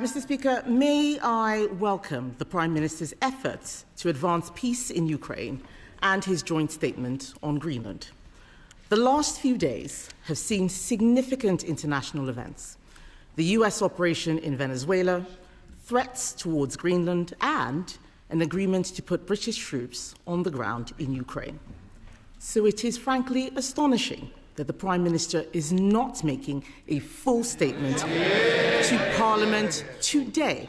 Mr. Speaker, may I welcome the Prime Minister's efforts to advance peace in Ukraine and his joint statement on Greenland. The last few days have seen significant international events: the US operation in Venezuela, threats towards Greenland, and an agreement to put British troops on the ground in Ukraine. So it is frankly astonishing that the Prime Minister is not making a full statement to Parliament today.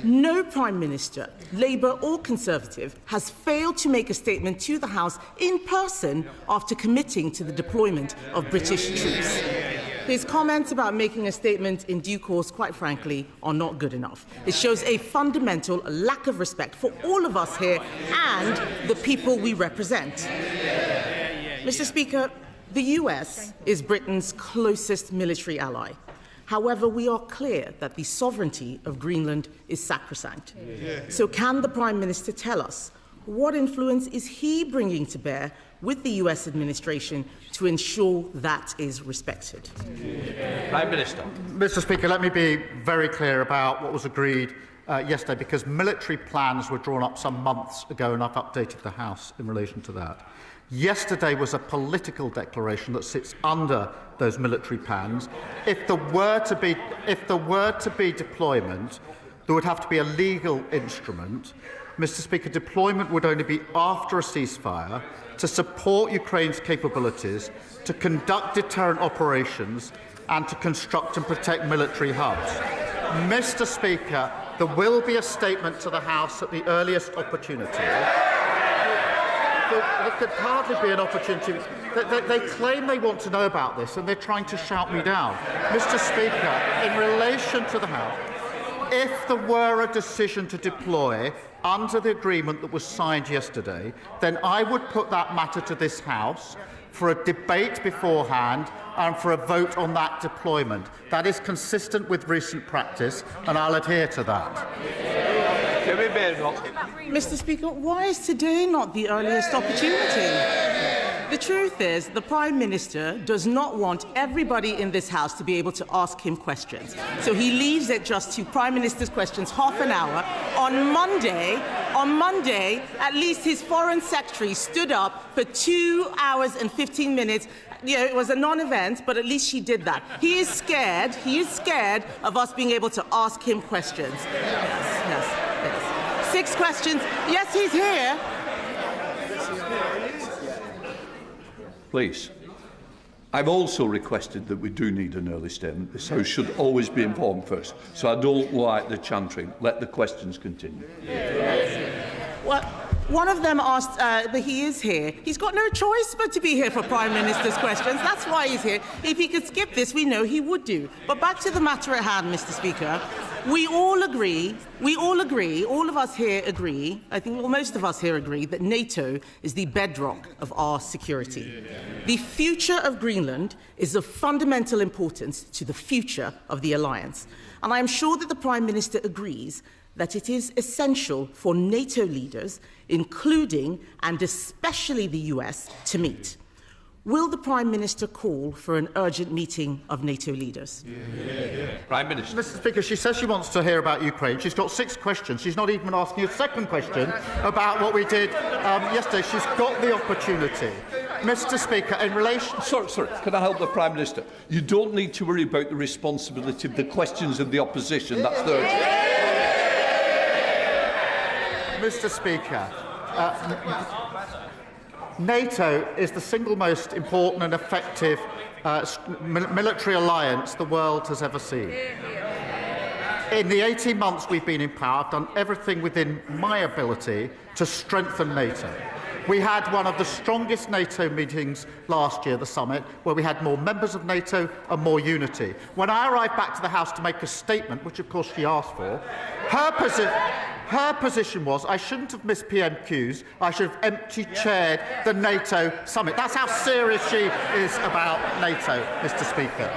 No Prime Minister, Labour or Conservative, has failed to make a statement to the House in person after committing to the deployment of British troops. His comments about making a statement in due course, quite frankly, are not good enough. It shows a fundamental lack of respect for all of us here and the people we represent. Mr. Speaker, the US is Britain's closest military ally. However, we are clear that the sovereignty of Greenland is sacrosanct. So can the Prime Minister tell us what influence is he bringing to bear with the US administration to ensure that is respected? Prime Minister. Mr. Speaker, let me be very clear about what was agreed yesterday, because military plans were drawn up some months ago and I've updated the House in relation to that. Yesterday was a political declaration that sits under those military plans. If there were to be deployment, there would have to be a legal instrument. Mr. Speaker, deployment would only be after a ceasefire to support Ukraine's capabilities, to conduct deterrent operations and to construct and protect military hubs. Mr. Speaker, there will be a statement to the House at the earliest opportunity. There could hardly be an opportunity. They claim they want to know about this and they're trying to shout me down. Mr. Speaker, in relation to the House, if there were a decision to deploy under the agreement that was signed yesterday, then I would put that matter to this House for a debate beforehand and for a vote on that deployment. That is consistent with recent practice, and I'll adhere to that. Kemi Badenoch. Mr. Speaker, why is today not the earliest opportunity? The truth is, the Prime Minister does not want everybody in this House to be able to ask him questions. So he leaves it just to Prime Minister's questions half an hour. On Monday, at least his Foreign Secretary stood up for 2 hours and 15 minutes. You know, it was a non-event, but at least she did that. He is scared of us being able to ask him questions. Yes. 6 questions. Yes, he's here. Please. I've also requested that we do need an early statement. This House should always be informed first. So I don't like the chantering. Let the questions continue. Well, one of them asked, but he is here. He's got no choice but to be here for Prime Minister's questions. That's why he's here. If he could skip this, we know he would do. But back to the matter at hand, Mr. Speaker. We all agree, all of us here agree, I think most of us here agree, that NATO is the bedrock of our security. The future of Greenland is of fundamental importance to the future of the alliance. And I am sure that the Prime Minister agrees that it is essential for NATO leaders, including and especially the US, to meet. Will the Prime Minister call for an urgent meeting of NATO leaders? Prime Minister. Mr. Speaker, she says she wants to hear about Ukraine. She's got 6 questions. She's not even asking a second question about what we did yesterday. She's got the opportunity. Mr. Speaker, in relation... Sorry, can I help the Prime Minister? You don't need to worry about the responsibility of the questions of the opposition. That's the urgent. Mr. Speaker, NATO is the single most important and effective military alliance the world has ever seen. In the 18 months we've been in power, I've done everything within my ability to strengthen NATO. We had one of the strongest NATO meetings last year, the summit, where we had more members of NATO and more unity. When I arrived back to the House to make a statement, which of course she asked for, her position was I shouldn't have missed PMQs, I should have empty-chaired the NATO summit. That's how serious she is about NATO, Mr. Speaker.